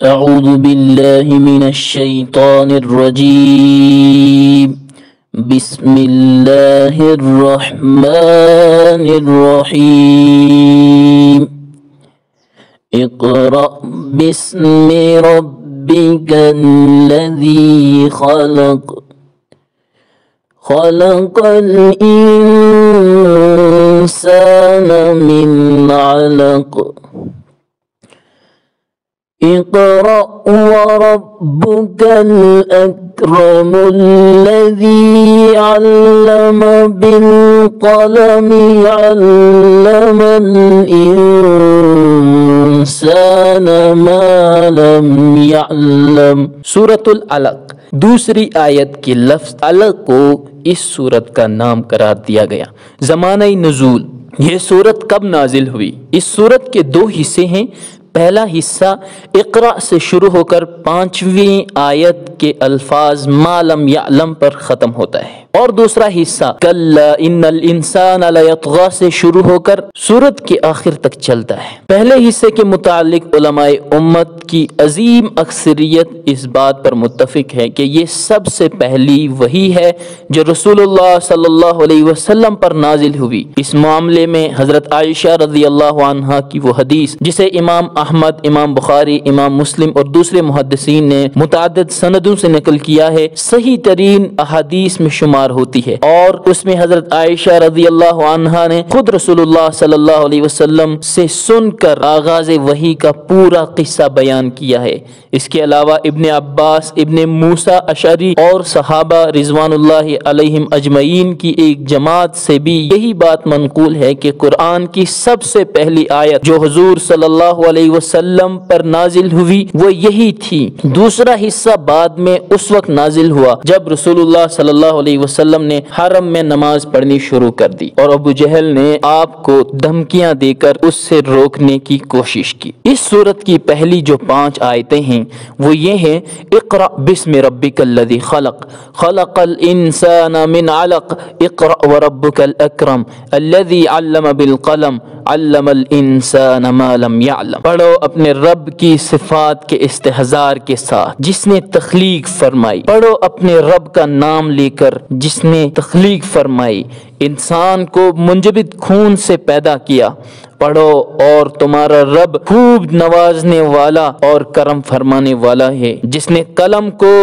أعوذ بالله من الشيطان الرجيم. بسم الله الرحمن الرحيم. اقرأ باسم ربك الذي خلق. خلق الإنسان من علق. اقرأ وربك الأكرم الذي علم بالقلم علم الإنسان ما لم يعلم. سورة العلق دوسری آیت کے لفظ علق کو اس سورت کا نام قرار دیا گیا. زمانہ نزول، یہ سورت کب نازل ہوئی؟ اس سورت کے دو حصے ہیں. پہلا حصہ اقرا سے شروع ہو کر 5ویں آیت کے الفاظ ما لم یعلم پر ختم ہوتا ہے، اور دوسرا حصہ کلا ان الانسان لیطغی سے شروع ہو کر سورت کے آخر تک چلتا ہے. پہلے حصے کے متعلق علماء امت کی عظیم اکثریت اس بات پر متفق ہے کہ یہ سب سے پہلی وحی ہے جو رسول اللہ صلی اللہ علیہ وسلم پر نازل ہوئی. اس معاملے میں حضرت عائشہ رضی اللہ عنہا کی وہ حدیث جسے امام احمد، امام بخاری، امام مسلم اور دوسرے محدثین نے متعدد سندوں سے نقل کیا ہے، صحیح ترین احادیث میں شمار ہوتی ہے، اور اس میں حضرت عائشہ رضی اللہ عنہا نے خود رسول اللہ صلی اللہ علیہ وسلم سے سن کر آغاز وحی کا پورا قصہ بیان کیا ہے. اس کے علاوہ ابن عباس، ابن موسیٰ اشعری اور صحابہ رضوان اللہ علیہم اجمعین کی ایک جماعت سے بھی یہی بات منقول ہے کہ قرآن کی سب سے پہلی آیت جو حضور صلی اللہ علیہ وسلم پر نازل ہوئی وہ یہی تھی. دوسرا حصہ بعد میں اس وقت نازل ہوا جب رسول اللہ صلی اللہ علیہ وسلم نے حرم میں نماز پڑھنی شروع کر دی اور ابو جہل نے آپ کو دھمکیاں دے کر اس سے روکنے کی کوشش کی. اس سورت کی پہلی جو 5 آیتیں ہیں وہ یہ ہیں: اقرأ باسم ربک الذی خلق. خلق الانسان من علق. اقرأ وربک الاکرم الذی علم بالقلم علم الانسان ما لم یعلم. پڑھو اپنے رب کی صفات کے استحضار کے ساتھ جس نے تخلیق فرمائی. پڑھو اپنے رب کا نام لے کر جس نے تخلیق فرمائی. انسان کو منجمد خون سے پیدا کیا. پڑھو اور تمہارا رب خوب نوازنے والا اور کرم فرمانے والا ہے، جس نے قلم کو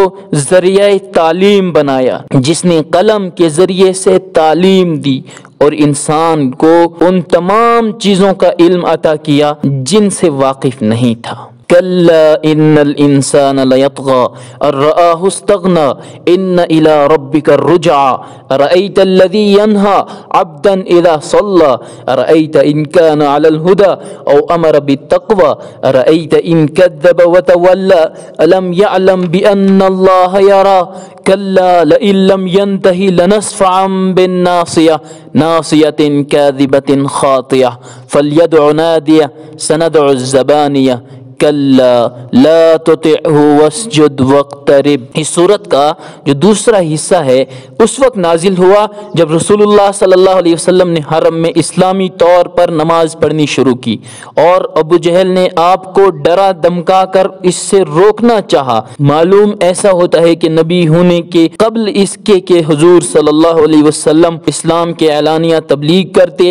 ذریعہ تعلیم بنایا، جس نے قلم کے ذریعے سے تعلیم دی اور انسان کو ان تمام چیزوں کا علم عطا کیا جن سے واقف نہیں تھا. کلا ان الانسان لیطغی ان رآہ استغنی ان الی ربک الرجعی ارأیت الذی ینہی عبدا اذا صلی ارأیت ان کان علی الہدی او امر بالتقوی ارأیت ان کذب وتولی الم یعلم بان اللہ یری کلا لئن لم ینتہ لنصفعا بالناصیہ ناصیۃ کاذبۃ خاطئہ فلیدع نادیہ سندع الزبانیہ کلا لا تطعہ واسجد واقترب. اس سورت کا جو دوسرا حصہ ہے اس وقت نازل ہوا جب رسول اللہ صلی اللہ علیہ وسلم نے حرم میں اسلامی طور پر نماز پڑھنی شروع کی اور ابو جہل نے آپ کو ڈرا دمکا کر اس سے روکنا چاہا. معلوم ایسا ہوتا ہے کہ نبی ہونے کے قبل اس کے کہ حضور صلی اللہ علیہ وسلم اسلام کے اعلانیہ تبلیغ کرتے،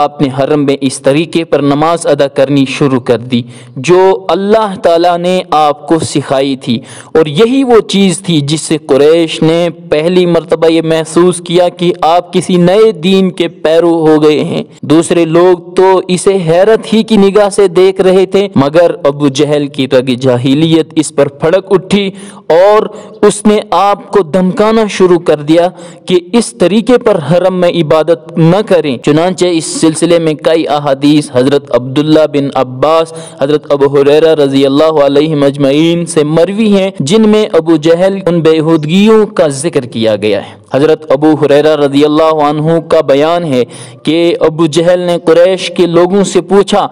آپ نے حرم میں اس طریقے پر نماز ادا کرنی شروع کر دی جو اللہ تعالیٰ نے آپ کو سکھائی تھی، اور یہی وہ چیز تھی جس سے قریش نے پہلی مرتبہ یہ محسوس کیا کہ آپ کسی نئے دین کے پیرو ہو گئے ہیں. دوسرے لوگ تو اسے حیرت ہی کی نگاہ سے دیکھ رہے تھے، مگر ابو جہل کی رگ جاہلیت اس پر پھڑک اٹھی اور اس نے آپ کو دھمکانا شروع کر دیا کہ اس طریقے پر حرم میں عبادت نہ کریں. چنانچہ اس سلسلے میں کئی احادیث حضرت عبداللہ بن عباس، حضرت ابو ہریرہ رضی اللہ علیہ مجمعین سے مروی ہیں جن میں ابو جہل ان بےہودگیوں کا ذکر کیا گیا ہے. حضرت ابو ہریرہ رضی اللہ عنہ کا بیان ہے کہ ابو جہل نے قریش کے لوگوں سے پوچھا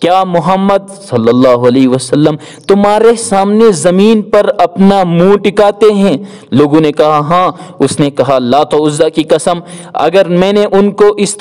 کیا محمد صلی اللہ علیہ وسلم تمہارے سامنے زمین پر اپنا منہ ٹکاتے ہیں؟ لوگوں نے کہا ہاں۔ اس نے کہا لات و عزیٰ کی قسم، اگر میں نے ان کو اس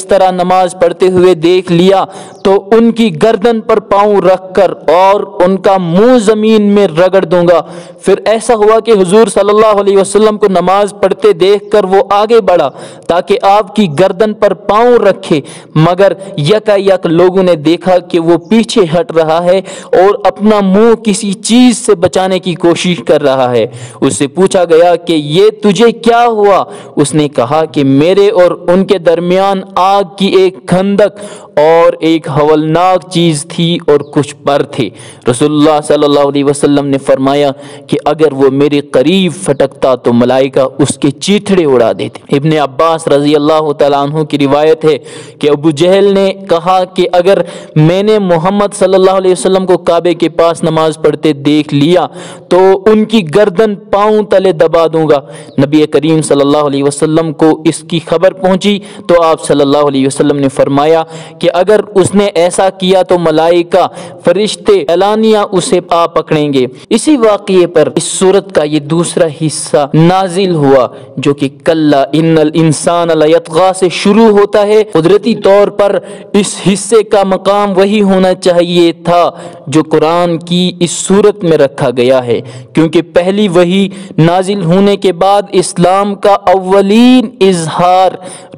طرح نماز پڑھتے ہوئے دیکھ لیا تو ان کی گردن پر پاؤں رکھ کر اور ان کا منہ زمین میں رگڑ دوں گا۔ پھر ایسا ہوا کہ حضور صلی اللہ علیہ وسلم کو نماز پڑھتے دیکھ کر وہ آگے بڑھا تاکہ آپ کی گردن پر پاؤں رکھے، مگر یکا یک لوگوں نے دیکھا کہ وہ پیچھے ہٹ رہا ہے اور اپنا منہ کسی چیز سے بچانے کی کوشش کر رہا ہے۔ اس سے پوچھا گیا کہ یہ تجھے کیا ہوا؟ اس نے کہا کہ میرے اور ان کے درمیان آگ کی ایک کھندک اور ایک ہولناک چیز تھی اور کچھ پر تھے۔ رسول اللہ صلی اللہ علیہ وسلم نے فرمایا کہ اگر وہ میرے قریب پھٹکتا تو ملائکہ اس کے چیتھڑے اڑا دیتے۔ ابن عباس رضی اللہ تعالیٰ عنہ کی روایت ہے کہ ابو جہل نے کہا کہ اگر میں نے محمد صلی اللہ علیہ وسلم کو کعبے کے پاس نماز پڑھتے دیکھ لیا تو ان کی گردن پاؤں تلے دبا دوں گا۔ نبی کریم صلی اللہ علیہ وسلم کو اس کی خبر پہنچی تو آپ صلی اللہ علیہ وسلم نے فرمایا کہ اگر اس نے ایسا کیا تو ملائکہ فرشتے اعلانیہ اسے آ پکڑیں گے۔ اسی واقعے پر اس سورت کا یہ دوسرا حصہ نازل ہوا جو کہ کلا ان الانسان لیطغی سے شروع ہوتا ہے۔ قدرتی طور پر اس حصے کا مقام وہی ہونا چاہیے تھا جو قرآن کی اس سورت میں رکھا گیا ہے، کیونکہ پہلی وحی نازل ہونے کے بعد اسلام کا اولین اظہار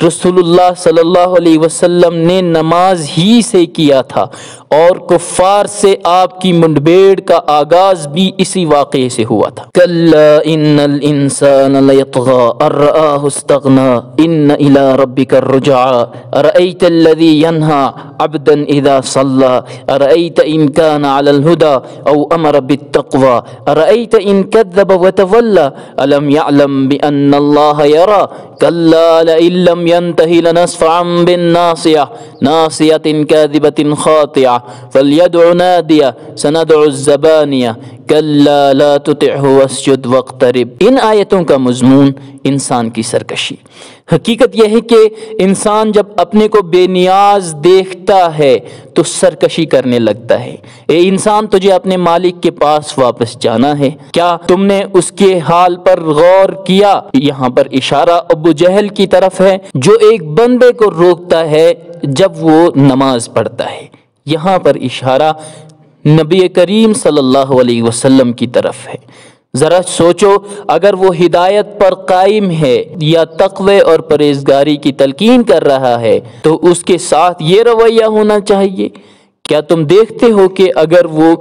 رسول اللہ صلی اللہ علیہ وسلم نے نماز ہی سے کیا تھا، اور کفار سے آپ کی منڈبیڑ کا آغاز بھی اسی واقعے سے ہوا تھا۔ کلا ان الانسان لیطغی ان رآہ استغنی ان الی ربک الرجعی ارأیت الذی ینہی عبدا اذا صلی ارأیت ان کان علی الہدی او امر بالتقوی ارأیت ان کذب وتولی الم یعلم بان اللہ یری کلا لئن لم ینتہ لنسفعا بالناصیہ ناصیۃ کاذبۃ خاطئہ فلیدع نادیہ سندع الزبانیہ کلا لا تطعہ واسجد واقترب۔ ان آیتوں کا مضمون انسان کی سرکشی۔ حقیقت یہ ہے کہ انسان جب اپنے کو بے نیاز دیکھتا ہے تو سرکشی کرنے لگتا ہے۔ اے انسان، تجھے اپنے مالک کے پاس واپس جانا ہے، کیا تم نے اس کے حال پر غور کیا؟ یہاں پر اشارہ ابو جہل کی طرف ہے جو ایک بندے کو روکتا ہے جب وہ نماز پڑھتا ہے۔ یہاں پر اشارہ نبی کریم صلی اللہ علیہ وسلم کی طرف ہے۔ ذرا سوچو، اگر وہ ہدایت پر قائم ہے یا تقوی اور پرہیزگاری کی تلقین کر رہا ہے تو اس کے ساتھ یہ رویہ ہونا چاہیے۔ کیا تم دیکھتے ہو کہ اگر وہ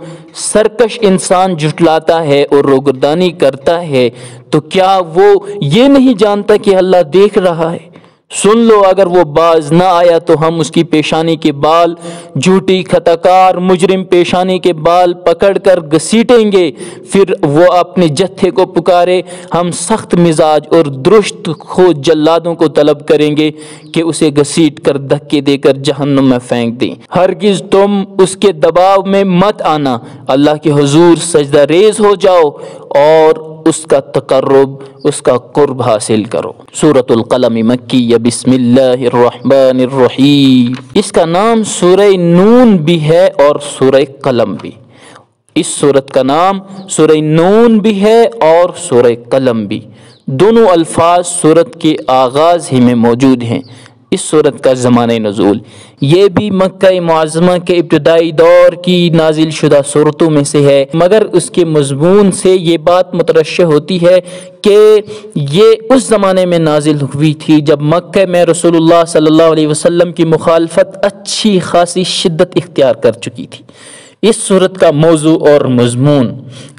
سرکش انسان جھٹلاتا ہے اور روگردانی کرتا ہے تو کیا وہ یہ نہیں جانتا کہ اللہ دیکھ رہا ہے؟ سن لو، اگر وہ باز نہ آیا تو ہم اس کی پیشانی کے بال، جھوٹی خطاکار مجرم پیشانی کے بال پکڑ کر گھسیٹیں گے، پھر وہ اپنے جتھے کو پکارے، ہم سخت مزاج اور درشت خو جلادوں کو طلب کریں گے کہ اسے گھسیٹ کر دھکے دے کر جہنم میں پھینک دیں۔ ہرگز تم اس کے دباؤ میں مت آنا، اللہ کے حضور سجدہ ریز ہو جاؤ اور اس کا تقرب، اس کا قرب حاصل کرو۔ سورۃ القلم مکی، بسم اللہ الرحمن الرحیم۔ اس کا نام سورہ نون بھی ہے اور سورہ قلم بھی۔ اس سورت کا نام سورہ نون بھی ہے اور سورہ قلم بھی۔ دونوں الفاظ سورت کے آغاز ہی میں موجود ہیں۔ اس سورت کا زمانہ نزول یہ بھی مکہ معظمہ کے ابتدائی دور کی نازل شدہ سورتوں میں سے ہے، مگر اس کے مضمون سے یہ بات مترشح ہوتی ہے کہ یہ اس زمانے میں نازل ہوئی تھی جب مکہ میں رسول اللہ صلی اللہ علیہ وسلم کی مخالفت اچھی خاصی شدت اختیار کر چکی تھی۔ اس سورت کا موضوع اور مضمون،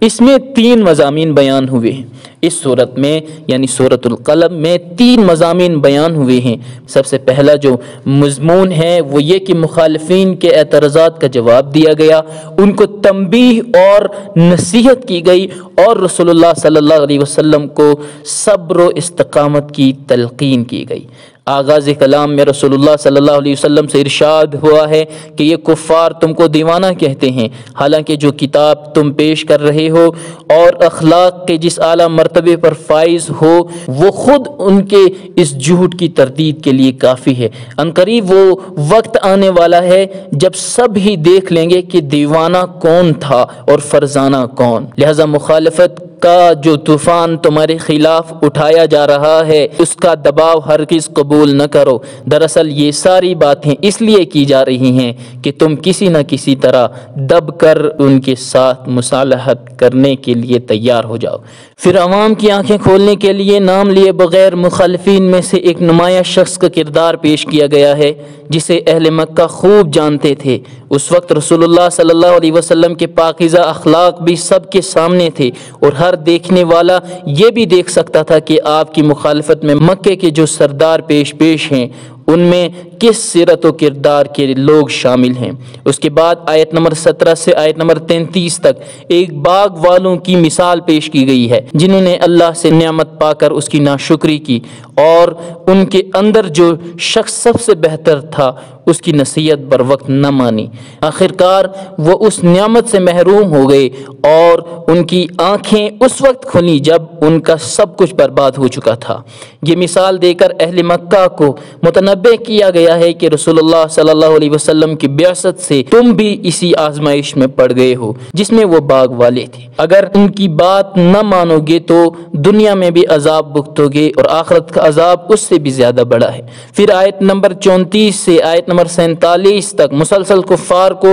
اس میں 3 مضامین بیان ہوئے ہیں۔ اس سورت میں یعنی سورۃ القلم میں 3 مضامین بیان ہوئے ہیں۔ سب سے پہلا جو مضمون ہے وہ یہ کہ مخالفین کے اعتراضات کا جواب دیا گیا، ان کو تنبیہ اور نصیحت کی گئی اور رسول اللہ صلی اللہ علیہ وسلم کو صبر و استقامت کی تلقین کی گئی۔ آغاز کلام میں رسول اللہ صلی اللہ علیہ وسلم سے ارشاد ہوا ہے کہ یہ کفار تم کو دیوانہ کہتے ہیں، حالانکہ جو کتاب تم پیش کر رہے ہو اور اخلاق کے جس اعلیٰ مرتبے پر فائز ہو وہ خود ان کے اس جھوٹ کی تردید کے لیے کافی ہے۔ عنقریب وہ وقت آنے والا ہے جب سب ہی دیکھ لیں گے کہ دیوانہ کون تھا اور فرزانہ کون، لہذا مخالفت کا جو طوفان تمہارے خلاف اٹھایا جا رہا ہے اس کا دباؤ ہرگز قبول نہ کرو۔ دراصل یہ ساری باتیں اس لیے کی جا رہی ہیں کہ تم کسی نہ کسی طرح دب کر ان کے ساتھ مصالحت کرنے کے لیے تیار ہو جاؤ۔ پھر عوام کی آنکھیں کھولنے کے لیے نام لیے بغیر مخالفین میں سے ایک نمایاں شخص کا کردار پیش کیا گیا ہے جسے اہل مکہ خوب جانتے تھے۔ اس وقت رسول اللہ صلی اللہ علیہ وسلم کے پاکیزہ اخلاق بھی سب کے سامنے تھے اور ہر دیکھنے والا یہ بھی دیکھ سکتا تھا کہ آپ کی مخالفت میں مکے کے جو سردار پیش ہیں ان میں کس سیرت و کردار کے لوگ شامل ہیں۔ اس کے بعد آیت نمبر 17 سے آیت نمبر 33 تک ایک باغ والوں کی مثال پیش کی گئی ہے جنہوں نے اللہ سے نعمت پا کر اس کی ناشکری کی اور ان کے اندر جو شخص سب سے بہتر تھا اس کی نصیحت بر وقت نہ مانی۔ آخرکار وہ اس نعمت سے محروم ہو گئے اور ان کی آنکھیں اس وقت کھلی جب ان کا سب کچھ برباد ہو چکا تھا۔ یہ مثال دے کر اہل مکہ کو متنبہ کیا گیا ہے کہ رسول اللہ صلی اللہ علیہ وسلم کی بعثت سے تم بھی اسی آزمائش میں پڑ گئے ہو جس میں وہ باغ والے تھے۔ اگر ان کی بات نہ مانو گے تو دنیا میں بھی عذاب بھگتو گے اور آخرت کا عذاب اس سے بھی زیادہ بڑا ہے۔ پھر آیت نمبر 34 سے آیت نمبر 47 تک مسلسل کفار کو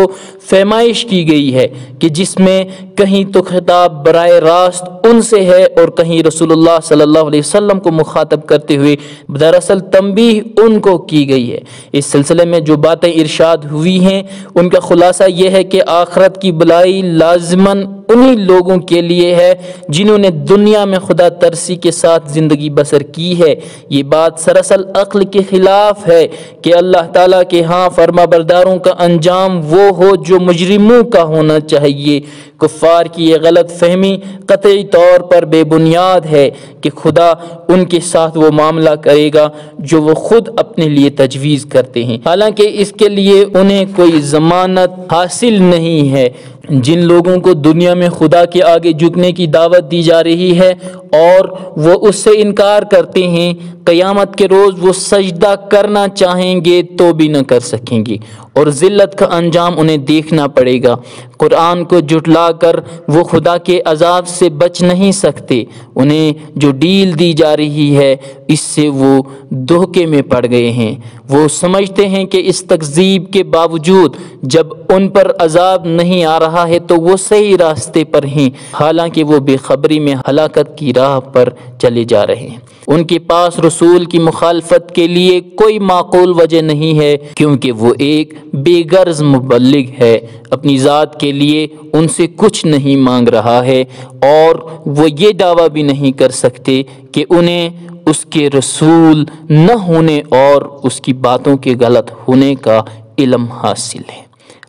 فہمائش کی گئی ہے کہ جس میں کہیں تو خطاب براہ راست ان سے ہے اور کہیں رسول اللہ صلی اللہ علیہ وسلم کو مخاطب کرتے ہوئے دراصل تنبیہ ان کو کی گئی ہے۔ اس سلسلے میں جو باتیں ارشاد ہوئی ہیں ان کا خلاصہ یہ ہے کہ آخرت کی بلائی لازماً انہی لوگوں کے لیے ہے جنہوں نے دنیا میں خدا ترسی کے ساتھ زندگی بسر کی ہے۔ یہ بات سراسر عقل کے خلاف ہے کہ اللہ تعالیٰ کے ہاں فرما برداروں کا انجام وہ ہو جو مجرموں کا ہونا چاہیے۔ کفار کی یہ غلط فہمی قطعی طور پر بے بنیاد ہے کہ خدا ان کے ساتھ وہ معاملہ کرے گا جو وہ خود اپنے لیے تجویز کرتے ہیں، حالانکہ اس کے لیے انہیں کوئی ضمانت حاصل نہیں ہے۔ جن لوگوں کو دنیا میں خدا کے آگے جھکنے کی دعوت دی جا رہی ہے اور وہ اس سے انکار کرتے ہیں، قیامت کے روز وہ سجدہ کرنا چاہیں گے تو بھی نہ کر سکیں گے اور ذلت کا انجام انہیں دیکھنا پڑے گا۔ قرآن کو جھٹلا کر وہ خدا کے عذاب سے بچ نہیں سکتے۔ انہیں جو ڈیل دی جا رہی ہے اس سے وہ دھوکے میں پڑ گئے ہیں۔ وہ سمجھتے ہیں کہ اس تکذیب کے باوجود جب ان پر عذاب نہیں آ رہا ہے تو وہ صحیح راستے پر ہیں، حالانکہ وہ بے خبری میں ہلاکت کی راہ پر چلے جا رہے ہیں۔ ان کے پاس رسول کی مخالفت کے لیے کوئی معقول وجہ نہیں ہے کیونکہ وہ ایک بے غرض مبلغ ہے، اپنی ذات کے لیے ان سے کچھ نہیں مانگ رہا ہے اور وہ یہ دعویٰ بھی نہیں کر سکتے کہ انہیں اس کے رسول نہ ہونے اور اس کی باتوں کے غلط ہونے کا علم حاصل ہے۔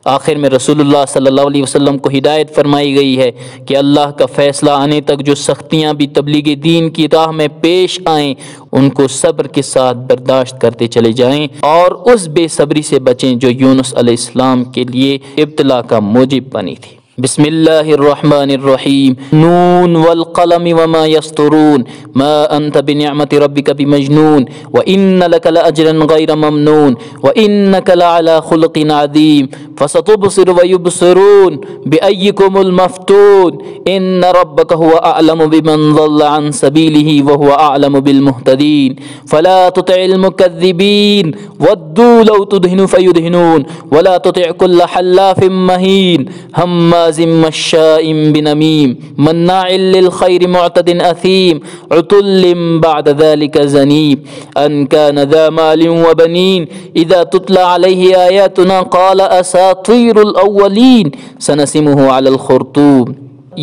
آخر میں رسول اللہ صلی اللہ علیہ وسلم کو ہدایت فرمائی گئی ہے کہ اللہ کا فیصلہ آنے تک جو سختیاں بھی تبلیغ دین کی راہ میں پیش آئیں ان کو صبر کے ساتھ برداشت کرتے چلے جائیں اور اس بے صبری سے بچیں جو یونس علیہ السلام کے لیے ابتلا کا موجب بنی تھی۔ بسم اللہ الرحمن الرحیم نون والقلم وما يسطرون ما انت بنعمت ربك بمجنون وان لك لاجرا غير ممنون وانك لعلى خلق عظيم فستبصر ويبصرون بايكم المفتون ان ربك هو اعلم بمن ضل عن سبيله وهو اعلم بالمهتدين فلا تطع المكذبين ودوا لو تدهن فيدهنون ولا تطع كل حلاف مهين هماز مشاء بنميم مناع للخير معتد أثيم عتل بعد ذلك زنيم أن كان ذا مال وبنين إذا تتلى عليه آياتنا قال أساطير الأولين سنسمه على الخرطوم۔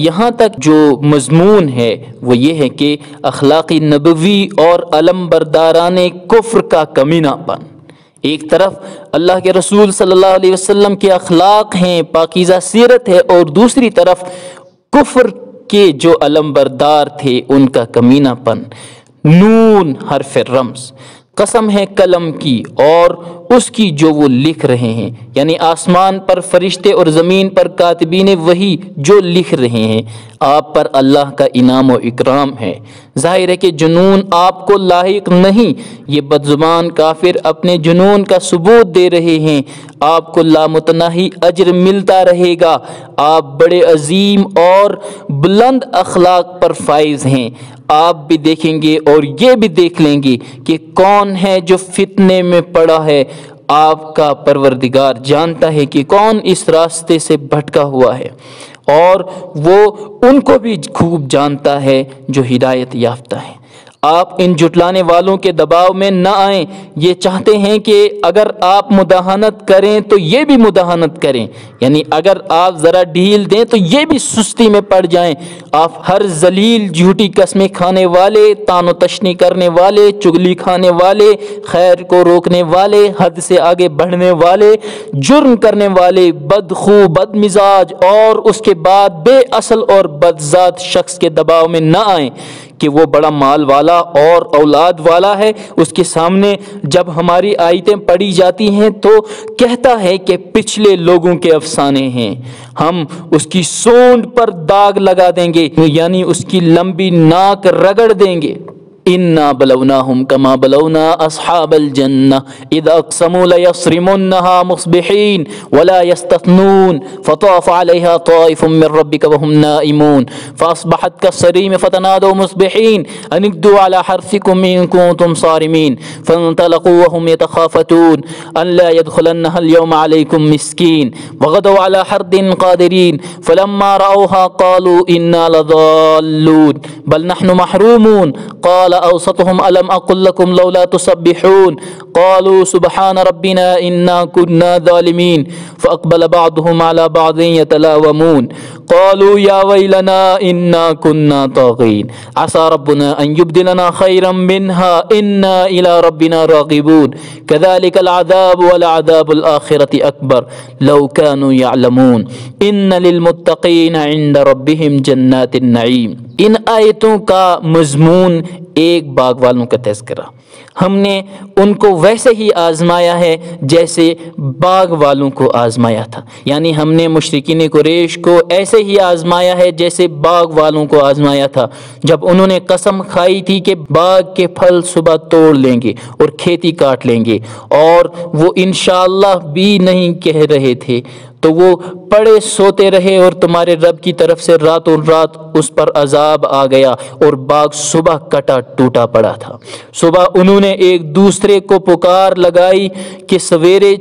یہاں تک جو مضمون ہے وہ یہ ہے کہ اخلاقی نبوی اور علم برداران کفر کا کمینہ پن، ایک طرف اللہ کے رسول صلی اللہ علیہ وسلم کے اخلاق ہیں، پاکیزہ سیرت ہے، اور دوسری طرف کفر کے جو علم بردار تھے ان کا کمینہ پن۔ نون حرف رمز، قسم ہے قلم کی اور اس کی جو وہ لکھ رہے ہیں، یعنی آسمان پر فرشتے اور زمین پر کاتبین وہی جو لکھ رہے ہیں، آپ پر اللہ کا انعام و اکرام ہے۔ ظاہر ہے کہ جنون آپ کو لاحق نہیں، یہ بدزبان کافر اپنے جنون کا ثبوت دے رہے ہیں۔ آپ کو لامتناہی اجر ملتا رہے گا، آپ بڑے عظیم اور بلند اخلاق پر فائز ہیں۔ آپ بھی دیکھیں گے اور یہ بھی دیکھ لیں گے کہ کون ہے جو فتنے میں پڑا ہے۔ آپ کا پروردگار جانتا ہے کہ کون اس راستے سے بھٹکا ہوا ہے، اور وہ ان کو بھی خوب جانتا ہے جو ہدایت یافتہ ہیں۔ آپ ان جھٹلانے والوں کے دباؤ میں نہ آئیں۔ یہ چاہتے ہیں کہ اگر آپ مداہنت کریں تو یہ بھی مداہنت کریں، یعنی اگر آپ ذرا ڈھیل دیں تو یہ بھی سستی میں پڑ جائیں۔ آپ ہر ذلیل جھوٹی قسمیں کھانے والے، تان و تشنی کرنے والے، چگلی کھانے والے، خیر کو روکنے والے، حد سے آگے بڑھنے والے، جرم کرنے والے، بدخو، بد مزاج اور اس کے بعد بے اصل اور بدذات شخص کے دباؤ میں نہ آئیں کہ وہ بڑا مال والا اور اولاد والا ہے۔ اس کے سامنے جب ہماری آیتیں پڑھی جاتی ہیں تو کہتا ہے کہ پچھلے لوگوں کے افسانے ہیں، ہم اس کی سونڈ پر داغ لگا دیں گے، یعنی اس کی لمبی ناک رگڑ دیں گے۔ انا بلوناہم کما بلونا اصحاب الجنہ اذ اقسموا لیصرمنها مصبحین ولا یستثنون فطاف علیہا طائف من ربک وهم نائمون فاصبحت كالصريم فتنادوا مصبحین ان اغدوا على حرثکم ان کنتم صارمین فانطلقوا وهم يتخافتون ان لا يدخلنها اليوم عليكم مسکین وغدوا على حرد قادرین فلما رأوها قالوا انا لضالون بل نحن محرومون قال أوسطهم ألم أقل لكم لولا تسبحون قالوا سبحان ربنا إنا كنا ظالمين فأقبل بعضهم على بعض يتلاومون قالوا يا ويلنا إنا كنا طاغين عسى ربنا أن يبدلنا خيرا منها إنا إلى ربنا راغبون كذلك العذاب ولعذاب الآخرة أكبر لو كانوا يعلمون إن للمتقين عند ربهم جنات النعيم۔ ان آیتوں کا مضمون ایک باغ والوں کا تذکرہ۔ ہم نے ان کو ویسے ہی آزمایا ہے جیسے باغ والوں کو آزمایا تھا، یعنی ہم نے مشرکین قریش کو ایسے ہی آزمایا ہے جیسے باغ والوں کو آزمایا تھا، جب انہوں نے قسم کھائی تھی کہ باغ کے پھل صبح توڑ لیں گے اور کھیتی کاٹ لیں گے، اور وہ انشاءاللہ بھی نہیں کہہ رہے تھے، تو وہ پڑے سوتے رہے اور تمہارے رب کی طرف سے راتوں رات اس پر عذاب آ گیا اور باغ صبح کٹا ٹوٹا پڑا تھا۔ صبح انہوں نے ایک دوسرے کو پکار لگائی کہ سویرے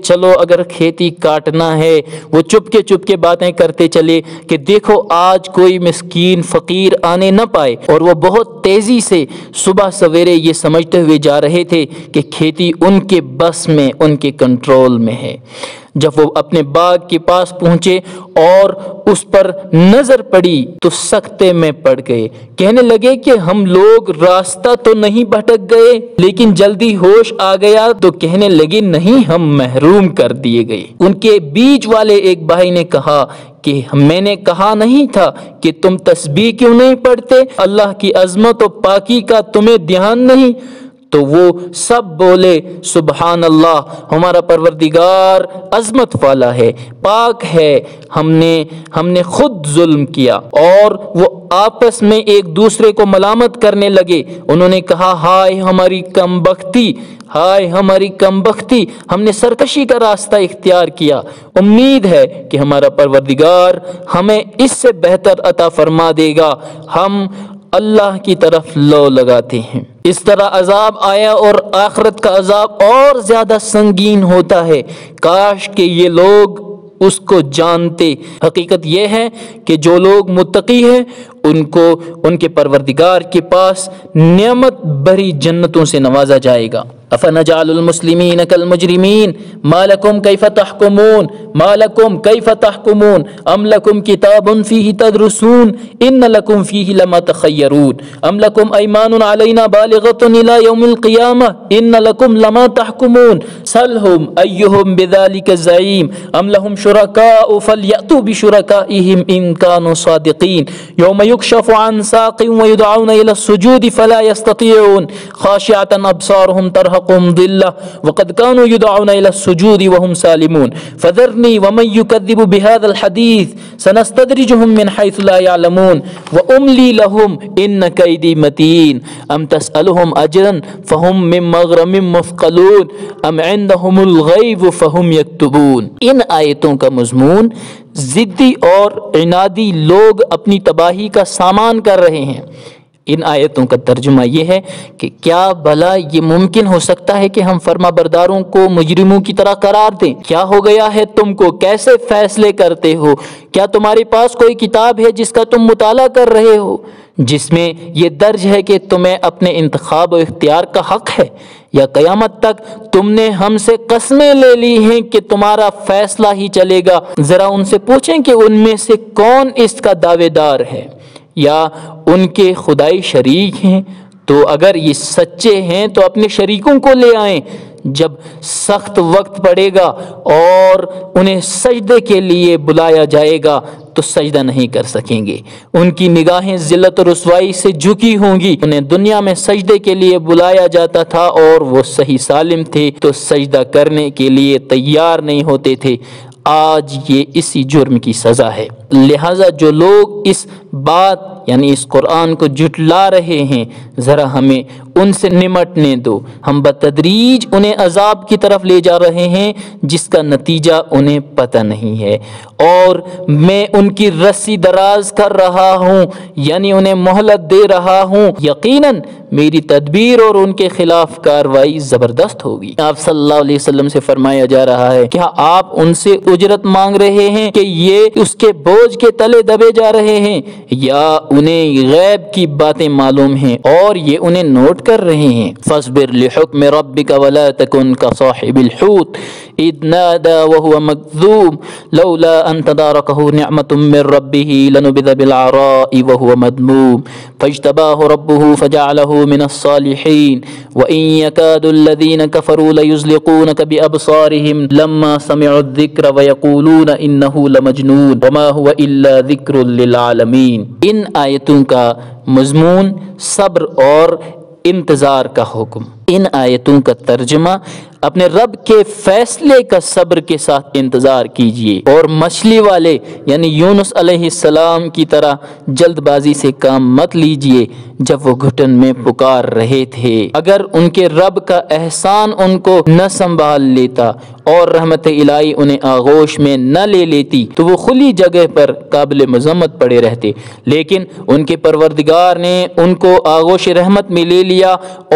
چلو اگر کھیتی کاٹنا ہے۔ وہ چپ کے باتیں کرتے چلے کہ دیکھو آج کوئی مسکین فقیر آنے نہ پائے، اور وہ بہت تیزی سے صبح سویرے یہ سمجھتے ہوئے جا رہے تھے کہ کھیتی ان کے بس میں، ان کے کنٹرول میں ہے۔ جب وہ اپنے باغ کے پاس پہنچے اور اس پر نظر پڑی تو سکتے میں پڑ گئے، کہنے لگے کہ ہم لوگ راستہ تو نہیں بھٹک گئے، لیکن جلدی ہوش آ گیا تو کہنے لگے نہیں، ہم محروم کر دیے گئے۔ ان کے بیچ والے ایک بھائی نے کہا کہ میں نے کہا نہیں تھا کہ تم تسبیح کیوں نہیں پڑھتے؟ اللہ کی عظمت و پاکی کا تمہیں دھیان نہیں؟ تو وہ سب بولے سبحان اللہ، ہمارا پروردگار عظمت والا ہے، پاک ہے، ہم نے خود ظلم کیا۔ اور وہ آپس میں ایک دوسرے کو ملامت کرنے لگے۔ انہوں نے کہا ہائے ہماری کم بختی، ہم نے سرکشی کا راستہ اختیار کیا۔ امید ہے کہ ہمارا پروردگار ہمیں اس سے بہتر عطا فرما دے گا، ہم اللہ کی طرف لو لگاتے ہیں۔ اس طرح عذاب آیا اور آخرت کا عذاب اور زیادہ سنگین ہوتا ہے۔ کاش کہ یہ لوگ اس کو جانتے۔ حقیقت یہ ہے کہ جو لوگ متقی ہیں ان کو ان کے پروردگار کے پاس نعمت بھری جنتوں سے نوازا جائے گا۔ افنجعل المسلمین کالمجرمین ما لکم کیف تحکمون ام لکم کتاب فیہ تدرسون ان لکم فیہ لما تخیرون ام لکم ایمان علینا بالغۃ الی یوم القیامہ ان لکم لما تحکمون سلہم ایہم بذلک زعیم ام لہم شرکاء فلیأتوا بشرکائہم ان کانوا صادقین یوم فَيُكْشَفُ عَنْ سَاقٍ وَيُدْعَوْنَ إِلَى السُّجُودِ فَلَا يَسْتَطِيعُونَ خَاشِعَةً أَبْصَارُهُمْ تَرْهَقُهُمْ ذِلَّةٌ وَقَدْ كَانُوا يُدْعَوْنَ إِلَى السُّجُودِ وَهُمْ سَالِمُونَ فَذَرْنِي وَمَن يُكَذِّبُ بِهَذَا الْحَدِيثِ سَنَسْتَدْرِجُهُم مِّنْ حَيْثُ لَا يَعْلَمُونَ وَأُمْلِي لَهُمْ إِنَّ كَيْدِي مَتِينٌ أَمْ تَسْأَلُهُمْ أَجْرًا فَهُم مِّن مَّغْرَمٍ مُّثْقَلُونَ أَمْ عِندَهُمُ الْغَيْبُ فَهُمْ يَكْتُبُونَ۔ ان آیتوں کا مضمون ضدی اور عنادی لوگ اپنی تباہی کا سامان کر رہے ہیں۔ ان آیتوں کا ترجمہ یہ ہے کہ کیا بھلا یہ ممکن ہو سکتا ہے کہ ہم فرما برداروں کو مجرموں کی طرح قرار دیں؟ کیا ہو گیا ہے تم کو؟ کیسے فیصلے کرتے ہو؟ کیا تمہارے پاس کوئی کتاب ہے جس کا تم مطالعہ کر رہے ہو، جس میں یہ درج ہے کہ تمہیں اپنے انتخاب و اختیار کا حق ہے؟ یا قیامت تک تم نے ہم سے قسمیں لے لی ہیں کہ تمہارا فیصلہ ہی چلے گا؟ ذرا ان سے پوچھیں کہ ان میں سے کون اس کا دعوے دار ہے یا ان کے خدائی شریک ہیں، تو اگر یہ سچے ہیں تو اپنے شریکوں کو لے آئیں۔ جب سخت وقت پڑے گا اور انہیں سجدے کے لیے بلایا جائے گا تو سجدہ نہیں کر سکیں گے، ان کی نگاہیں ذلت و رسوائی سے جھکی ہوں گی۔ انہیں دنیا میں سجدے کے لیے بلایا جاتا تھا اور وہ صحیح سالم تھے تو سجدہ کرنے کے لیے تیار نہیں ہوتے تھے۔ آج یہ اسی جرم کی سزا ہے۔ لہٰذا جو لوگ اس بات یعنی اس قرآن کو جھٹلا رہے ہیں، ذرا ہمیں ان سے نمٹنے دو۔ ہم بتدریج انہیں عذاب کی طرف لے جا رہے ہیں جس کا نتیجہ انہیں پتہ نہیں ہے، اور میں ان کی رسی دراز کر رہا ہوں، یعنی انہیں مہلت دے رہا ہوں۔ یقیناً میری تدبیر اور ان کے خلاف کاروائی زبردست ہوگی۔ آپ صلی اللہ علیہ وسلم سے فرمایا جا رہا ہے، کیا آپ ان سے اجرت مانگ رہے ہیں کہ یہ اس کے بوجھ کے تلے دبے جا رہے ہیں، یا انہیں غیب کی باتیں معلوم ہیں اور یہ انہیں نوٹ کر رہے ہیں؟ فاصبر لحکم ربک ولا تکن کصاحب الحوت اذ نادى وهو مكذوب لولا ان تداركه نعمة من ربه لنبذ بالعراء وهو مذموم فاجتباه ربه فجعله من الصالحين وإن يكاد الذين كفروا ليزلقونك بأبصارهم لما سمعوا الذكر ويقولون إنه لمجنون وما هو إلا ذكر للعالمين۔ ان آیتوں کا مضمون صبر اور انتظار کا حکم۔ ان آیتوں کا ترجمہ اپنے رب کے فیصلے کا صبر کے ساتھ انتظار کیجیے، اور مچھلی والے یعنی یونس علیہ السلام کی طرح جلد بازی سے کام مت لیجیے جب وہ گھٹن میں پکار رہے تھے۔ اگر ان کے رب کا احسان ان کو نہ سنبھال لیتا اور رحمت الہی انہیں آغوش میں نہ لے لیتی تو وہ کھلی جگہ پر قابل مذمت پڑے رہتے، لیکن ان کے پروردگار نے ان کو آغوش رحمت میں لے لیا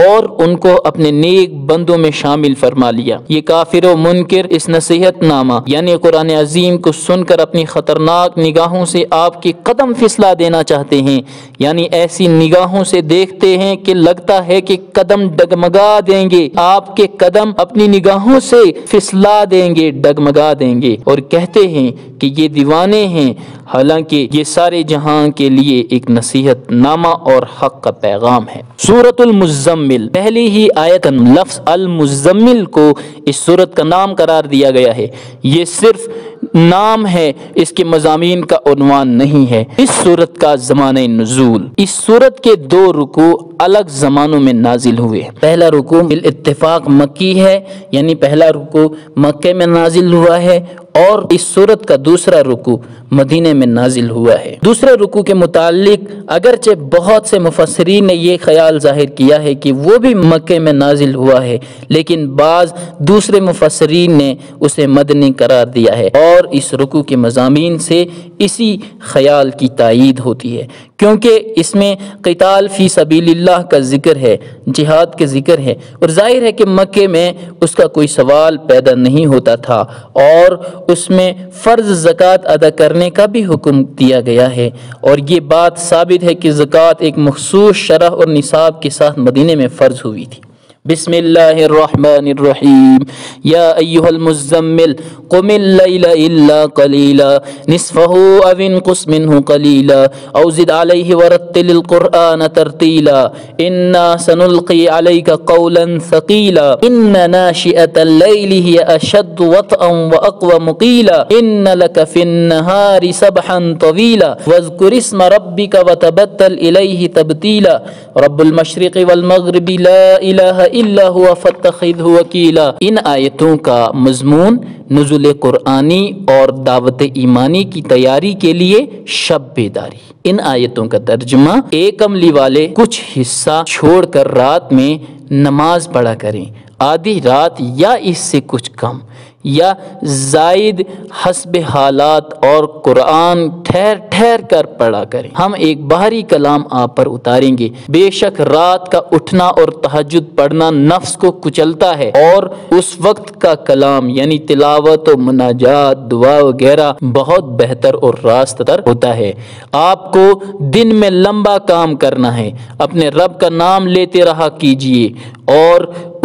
اور ان کو اپنے نیک بندوں میں شامل فرما لیا۔ یہ کافر و منکر اس نصیحت نامہ یعنی قرآن عظیم کو سن کر اپنی خطرناک نگاہوں سے آپ کے قدم پھسلا دینا چاہتے ہیں، یعنی ایسی نگاہوں سے دیکھتے ہیں کہ لگتا ہے کہ قدم ڈگمگا دیں گے، آپ کے قدم اپنی نگاہوں سے پھسلا دیں گے، ڈگمگا دیں گے، اور کہتے ہیں کہ یہ دیوانے ہیں، حالانکہ یہ سارے جہاں کے لیے ایک نصیحت نامہ اور حق کا پیغام ہے۔ سورۃ المزمل، پہلی ہی آیت لفظ المزمل کو اس سورت کا نام قرار دیا گیا ہے۔ یہ صرف نام ہے، اس کے مضامین کا عنوان نہیں ہے۔ اس سورت کا زمانہ نزول، اس سورت کے 2 رکوع الگ زمانوں میں نازل ہوئے۔ پہلا رکوع بالاتفاق مکی ہے، یعنی پہلا رکوع مکے میں نازل ہوا ہے، اور اس سورت کا دوسرا رکوع مدینے میں نازل ہوا ہے۔ دوسرے رکوع کے متعلق اگرچہ بہت سے مفسرین نے یہ خیال ظاہر کیا ہے کہ وہ بھی مکے میں نازل ہوا ہے، لیکن بعض دوسرے مفسرین نے اسے مدنی قرار دیا ہے، اور اس رکوع کے مضامین سے اسی خیال کی تائید ہوتی ہے، کیونکہ اس میں قتال فی سبیل اللہ کا ذکر ہے، جہاد کے ذکر ہے، اور ظاہر ہے کہ مکے میں اس کا کوئی سوال پیدا نہیں ہوتا تھا، اور اس میں فرض زکوٰۃ ادا کرنے کا بھی حکم دیا گیا ہے، اور یہ بات ثابت ہے کہ زکوٰۃ ایک مخصوص شرح اور نصاب کے ساتھ مدینے میں فرض ہوئی تھی۔ بسم اللہ الرحمن الرحیم یا ایہا المزمل قم اللیل الا قلیلا نصفہ او انقص منہ قلیلا او زد علیہ ورتل القرآن ترتیلا انا سنلقی علیک قولا ثقیلا ان ناشئۃ اللیل ہی اشد وطئا واقوم قیلا ان لک فی النہار سبحا طویلا واذکر اسم ربک وتبتل الیہ تبتیلا رب المشرق والمغرب لا الہ الا ہوا فاتخذہ وکیلا۔ ان آیتوں کا مضمون نزول قرآنی اور دعوت ایمانی کی تیاری کے لیے شب بیداری۔ ان آیتوں کا ترجمہ، ایک کملی والے کچھ حصہ چھوڑ کر رات میں نماز پڑھا کریں، آدھی رات یا اس سے کچھ کم یا زائد حسب حالات، اور قرآن ٹھہر ٹھہر کر پڑھا کریں۔ ہم ایک باہری کلام آپ پر اتاریں گے۔ بے شک رات کا اٹھنا اور تہجد پڑھنا نفس کو کچلتا ہے، اور اس وقت کا کلام یعنی تلاوت و مناجات، دعا وغیرہ بہت بہتر اور راست تر ہوتا ہے۔ آپ کو دن میں لمبا کام کرنا ہے، اپنے رب کا نام لیتے رہا کیجیے اور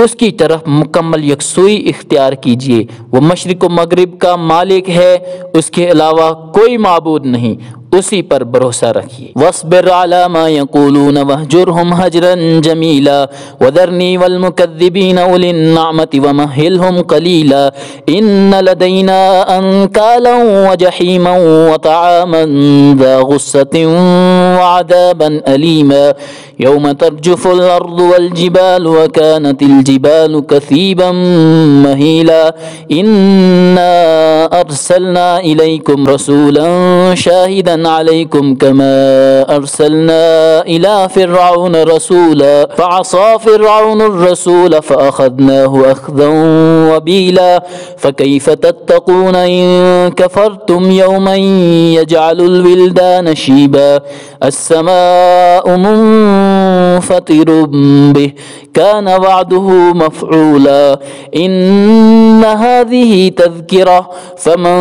اس کی طرف مکمل یکسوئی اختیار کیجیے۔ وہ مشرق و مغرب کا مالک ہے، اس کے علاوہ کوئی معبود نہیں، اسی پر بھروسہ رکھیے۔ واصبر علی ما یقولون واہجرہم ہجرا جمیلا وذرنی والمکذبین اولی النعمۃ ومہلہم قلیلا ان لدینا انکالا وجحیما وطعاما ذا غصۃ وعذابا الیما یوم ترجف الارض والجبال وکانت الجبال کثیبا مہیلا انا ارسلنا الیکم رسولا شاہدا علیکم کما ارسلنا الى فرعون رسولا فعصى فرعون الرسول فاخذناه اخذا وبیلا فکیف تتقون ان کفرتم یوما یجعل الولدان شیبا السماء منفطر به كان وعده مفعولا ان هذه تذكرة فمن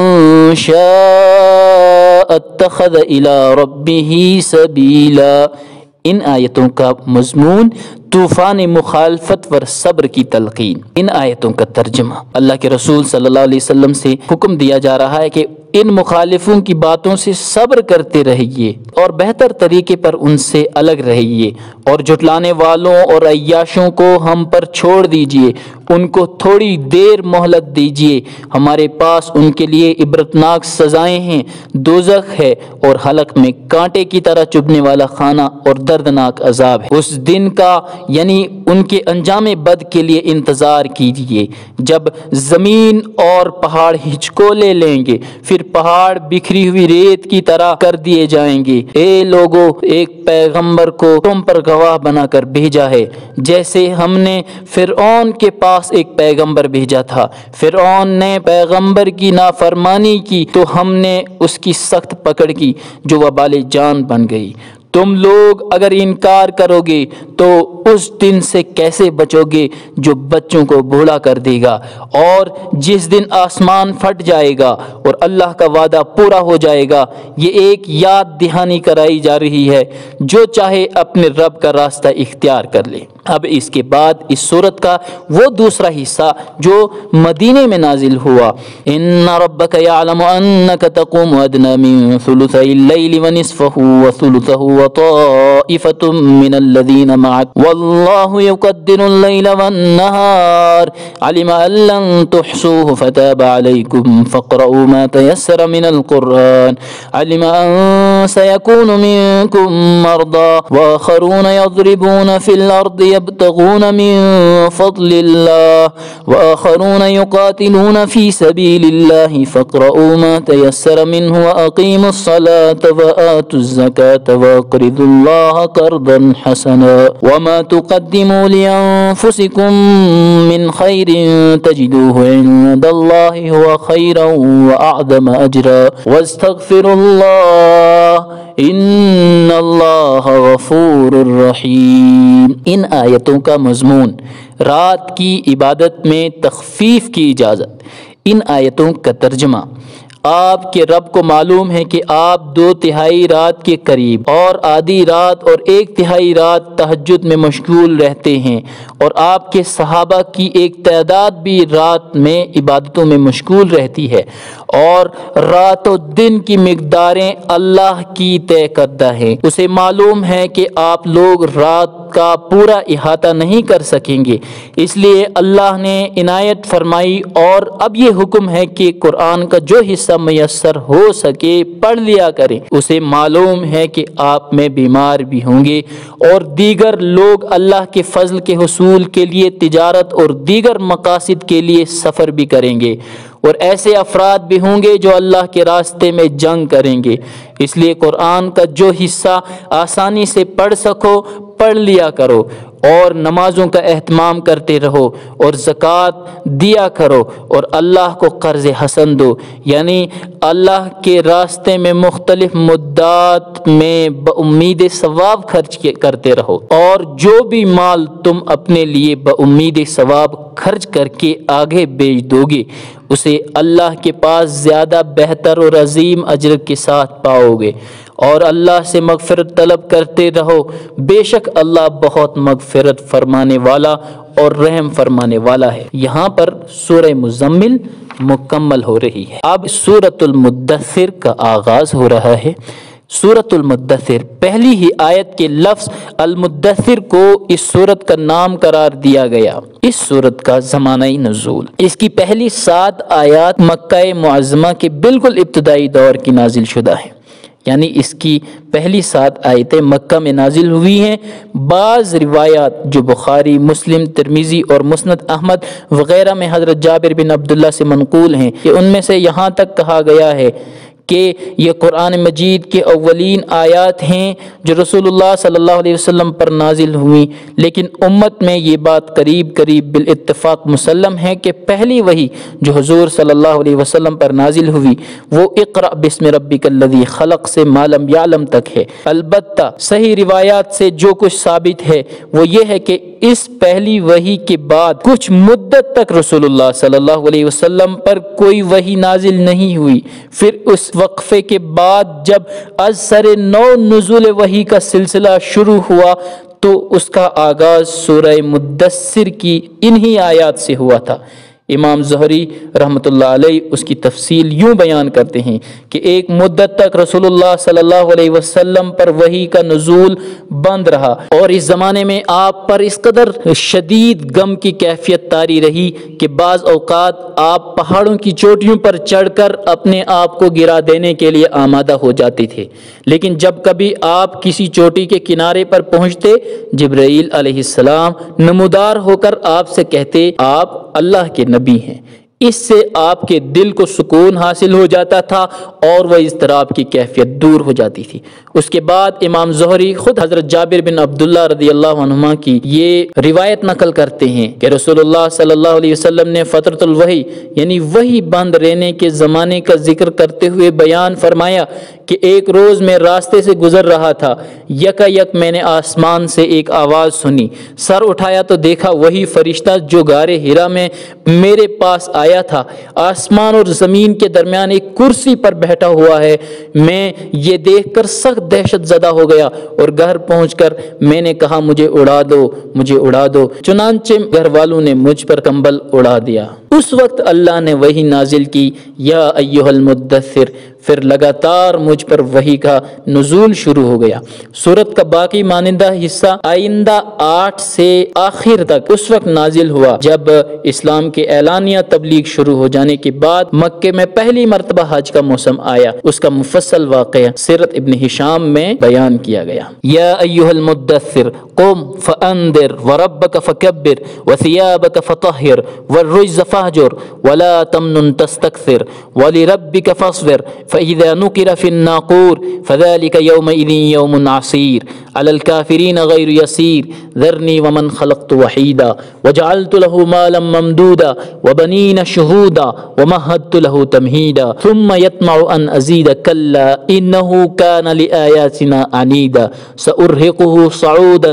شاء اتخذ الى ربه سبیلا۔ ان آیتوں کا مضمون طوفان مخالفت ور صبر کی تلقین۔ ان آیتوں کا ترجمہ، اللہ کے رسول صلی اللہ علیہ وسلم سے حکم دیا جا رہا ہے کہ ان مخالفوں کی باتوں سے صبر کرتے رہیے اور بہتر طریقے پر ان سے الگ رہیے، اور جھٹلانے والوں اور عیاشوں کو ہم پر چھوڑ دیجیے، ان کو تھوڑی دیر مہلت دیجیے، ہمارے پاس ان کے لیے عبرتناک سزائیں ہیں، دوزخ ہے اور حلق میں کانٹے کی طرح چبھنے والا خانہ اور دردناک عذاب ہے۔ اس دن کا یعنی ان کے انجام بد کے لیے انتظار کیجیے جب زمین اور پہاڑ ہچکولے لیں گے، پھر پہاڑ بکھری ہوئی ریت کی طرح کر دیے جائیں گے۔ اے لوگو، ایک پیغمبر کو تم پر گواہ بنا کر بھیجا ہے، جیسے ہم نے فرعون کے پاس ایک پیغمبر بھیجا تھا۔ فرعون نے پیغمبر کی نافرمانی کی تو ہم نے اس کی سخت پکڑ کی جو وبال جان بن گئی۔ تم لوگ اگر انکار کرو گے تو اس دن سے کیسے بچو گے جو بچوں کو بوڑھا کر دے گا، اور جس دن آسمان پھٹ جائے گا اور اللہ کا وعدہ پورا ہو جائے گا۔ یہ ایک یاد دہانی کرائی جا رہی ہے، جو چاہے اپنے رب کا راستہ اختیار کر لے۔ اب اس کے بعد اس سورت کا وہ دوسرا حصہ جو مدینے میں نازل ہوا، ان ربک یعلم انک تقوم ادنی من ثلثی اللیل ونصفہ وثلثہ وطائفة من الذین معک واللہ یقدر اللیل والنہار علم ان لن تحصوه فتاب علیکم فاقرؤوا ما تیسر من القرآن علم ان سیکون منکم مرضى وآخرون یضربون فی الارض يبتغون من فضل الله وآخرون يقاتلون في سبيل الله فاقرؤوا ما تيسر منه وأقيموا الصلاة وآتوا الزكاة وأقرضوا الله قرضا حسنا وما تقدموا لأنفسكم من خير تجدوه عند الله هو خيرا وأعظم أجرا واستغفروا الله ان اللہ غفور الرحیم۔ ان آیتوں کا مضمون رات کی عبادت میں تخفیف کی اجازت۔ ان آیتوں کا ترجمہ، آپ کے رب کو معلوم ہے کہ آپ 2/3 رات کے قریب اور آدھی رات اور 1/3 رات تہجد میں مشغول رہتے ہیں، اور آپ کے صحابہ کی ایک تعداد بھی رات میں عبادتوں میں مشغول رہتی ہے، اور رات و دن کی مقداریں اللہ کی طے کردہ ہیں۔ اسے معلوم ہے کہ آپ لوگ رات کا پورا احاطہ نہیں کر سکیں گے، اس لیے اللہ نے عنایت فرمائی، اور اب یہ حکم ہے کہ قرآن کا جو حصہ میسر ہو سکے پڑھ لیا کریں۔ اسے معلوم ہے کہ آپ میں بیمار بھی ہوں گے، اور دیگر لوگ اللہ کے فضل کے حصول کے لیے تجارت اور دیگر مقاصد کے لیے سفر بھی کریں گے، اور ایسے افراد بھی ہوں گے جو اللہ کے راستے میں جنگ کریں گے۔ اس لیے قرآن کا جو حصہ آسانی سے پڑھ سکو پڑھ لیا کرو، اور نمازوں کا اہتمام کرتے رہو، اور زکوٰۃ دیا کرو، اور اللہ کو قرض حسن دو، یعنی اللہ کے راستے میں مختلف مدات میں بامید ثواب خرچ کرتے رہو، اور جو بھی مال تم اپنے لیے بامید ثواب خرچ کر کے آگے بیچ دو گے اسے اللہ کے پاس زیادہ بہتر اور عظیم اجر کے ساتھ پاؤ گے، اور اللہ سے مغفرت طلب کرتے رہو، بے شک اللہ بہت مغفرت فرمانے والا اور رحم فرمانے والا ہے۔ یہاں پر سورہ مزمل مکمل ہو رہی ہے۔ اب سورۃ المدثر کا آغاز ہو رہا ہے۔ سورۃ المدثر، پہلی ہی آیت کے لفظ المدثر کو اس سورت کا نام قرار دیا گیا۔ اس سورت کا زمانہ نزول، اس کی پہلی 7 آیات مکہ معظمہ کے بالکل ابتدائی دور کی نازل شدہ ہیں، یعنی اس کی پہلی 7 آیتیں مکہ میں نازل ہوئی ہیں۔ بعض روایات جو بخاری، مسلم، ترمذی اور مسند احمد وغیرہ میں حضرت جابر بن عبداللہ سے منقول ہیں کہ ان میں سے یہاں تک کہا گیا ہے کہ یہ قرآن مجید کے اولین آیات ہیں جو رسول اللہ صلی اللہ علیہ وسلم پر نازل ہوئیں، لیکن امت میں یہ بات قریب بالاتفاق مسلم ہے کہ پہلی وحی جو حضور صلی اللہ علیہ وسلم پر نازل ہوئی وہ اقرأ بسم ربک الذی خلق سے ما لم یعلم تک ہے۔ البتہ صحیح روایات سے جو کچھ ثابت ہے وہ یہ ہے کہ اس پہلی وحی کے بعد کچھ مدت تک رسول اللہ صلی اللہ علیہ وسلم پر کوئی وحی نازل نہیں ہوئی۔ پھر اس وقفے کے بعد جب از سر نو نزول وحی کا سلسلہ شروع ہوا تو اس کا آغاز سورہ مدثر کی انہی آیات سے ہوا تھا۔ امام زہری رحمۃ اللہ علیہ اس کی تفصیل یوں بیان کرتے ہیں کہ ایک مدت تک رسول اللہ صلی اللہ علیہ وسلم پر وحی کا نزول بند رہا، اور اس زمانے میں آپ پر اس قدر شدید غم کی کیفیت طاری رہی کہ بعض اوقات آپ پہاڑوں کی چوٹیوں پر چڑھ کر اپنے آپ کو گرا دینے کے لیے آمادہ ہو جاتے تھے، لیکن جب کبھی آپ کسی چوٹی کے کنارے پر پہنچتے جبرائیل علیہ السلام نمودار ہو کر آپ سے کہتے آپ اللہ کے نبی ہیں۔ اس سے آپ کے دل کو سکون حاصل ہو جاتا تھا اور وہ اضطراب کی کیفیت دور ہو جاتی تھی۔ اس کے بعد امام زہری خود حضرت جابر بن عبداللہ رضی اللہ عنہما کی یہ روایت نقل کرتے ہیں کہ رسول اللہ صلی اللہ علیہ وسلم نے فترۃ الوحی یعنی وحی بند رہنے کے زمانے کا ذکر کرتے ہوئے بیان فرمایا کہ ایک روز میں راستے سے گزر رہا تھا، یکا یک میں نے آسمان سے ایک آواز سنی، سر اٹھایا تو دیکھا وہی فرشتہ جو غار حرا میں میرے پاس آیا تھا، آسمان اور زمین کے درمیان ایک کرسی پر بیٹھا ہوا ہے۔ میں یہ دیکھ کر سخت دہشت زدہ ہو گیا اور گھر پہنچ کر میں نے کہا مجھے اڑا دو، مجھے اڑا دو، چنانچہ گھر والوں نے مجھ پر کمبل اڑا دیا۔ اس وقت اللہ نے وحی نازل کی، یا ایھا المدثر، پھر لگاتار مجھ پر وحی کا نزول شروع ہو گیا۔ سورت کا باقی مانندہ حصہ آئندہ 8 سے آخر تک اس وقت نازل ہوا جب اسلام کے اعلانیہ تبلیغ شروع ہو جانے کے بعد مکے میں پہلی مرتبہ حج کا موسم آیا۔ اس کا مفصل واقعہ سیرت ابن ہشام میں بیان کیا گیا۔ یا ایھا المدثر قم فانذر وربک فکبر وثیابک فطہر والرجز فاہجر ولا تمنن تستکثر ولربک فاصبر فإذا نقر في الناقور فذلك يومئذ يوم عسير على الكافرين غير يسير ذرني ومن خلقت وحيدا وجعلت له مالا ممدودا وبنين شهودا ومهدت له تمهيدا ثم يطمع أن أزيد كلا إنه كان لآياتنا عنيدا سأرهقه صعودا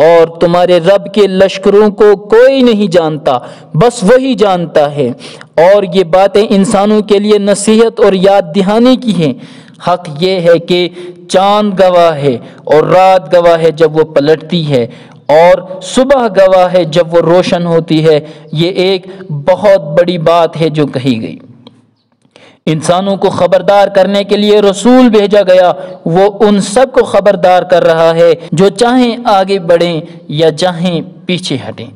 اور تمہارے رب کے لشکروں کو کوئی نہیں جانتا، بس وہی جانتا ہے۔ اور یہ باتیں انسانوں کے لیے نصیحت اور یاد دہانی کی ہیں۔ حق یہ ہے کہ چاند گواہ ہے اور رات گواہ ہے جب وہ پلٹتی ہے، اور صبح گواہ ہے جب وہ روشن ہوتی ہے۔ یہ ایک بہت بڑی بات ہے جو کہی گئی۔ انسانوں کو خبردار کرنے کے لیے رسول بھیجا گیا، وہ ان سب کو خبردار کر رہا ہے جو چاہیں آگے بڑھیں یا چاہیں پیچھے ہٹیں۔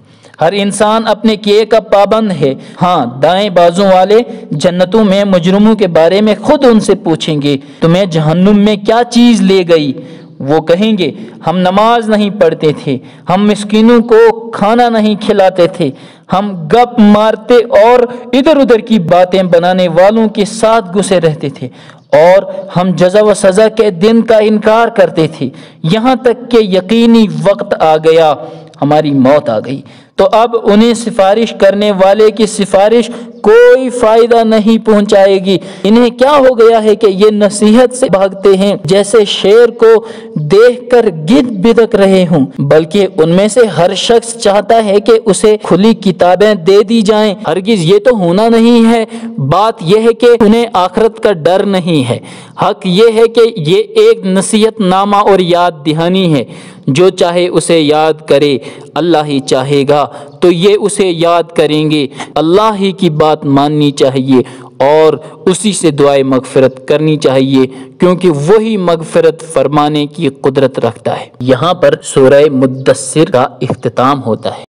ہر انسان اپنے کیے کا پابند ہے۔ ہاں، دائیں بازو والے جنتوں میں مجرموں کے بارے میں خود ان سے پوچھیں گے، تمہیں جہنم میں کیا چیز لے گئی؟ وہ کہیں گے، ہم نماز نہیں پڑھتے تھے، ہم مسکینوں کو کھانا نہیں کھلاتے تھے، ہم گپ مارتے اور ادھر ادھر کی باتیں بنانے والوں کے ساتھ گھسے رہتے تھے، اور ہم جزا و سزا کے دن کا انکار کرتے تھے، یہاں تک کہ یقینی وقت آ گیا، ہماری موت آ گئی۔ تو اب انہیں سفارش کرنے والے کی سفارش کوئی فائدہ نہیں پہنچائے گی۔ انہیں کیا ہو گیا ہے کہ یہ نصیحت سے بھاگتے ہیں جیسے شیر کو دیکھ کر گدھ بدک رہے ہوں، بلکہ ان میں سے ہر شخص چاہتا ہے کہ اسے کھلی کتابیں دے دی جائیں۔ ہرگز یہ تو ہونا نہیں ہے۔ بات یہ ہے کہ انہیں آخرت کا ڈر نہیں ہے۔ حق یہ ہے کہ یہ ایک نصیحت نامہ اور یاد دہانی ہے، جو چاہے اسے یاد کرے، اللہ ہی چاہے گا تو یہ اسے یاد کریں گے۔ اللہ ہی کی بات ماننی چاہیے اور اسی سے دعائے مغفرت کرنی چاہیے، کیونکہ وہی مغفرت فرمانے کی قدرت رکھتا ہے۔ یہاں پر سورہ مدثر کا اختتام ہوتا ہے۔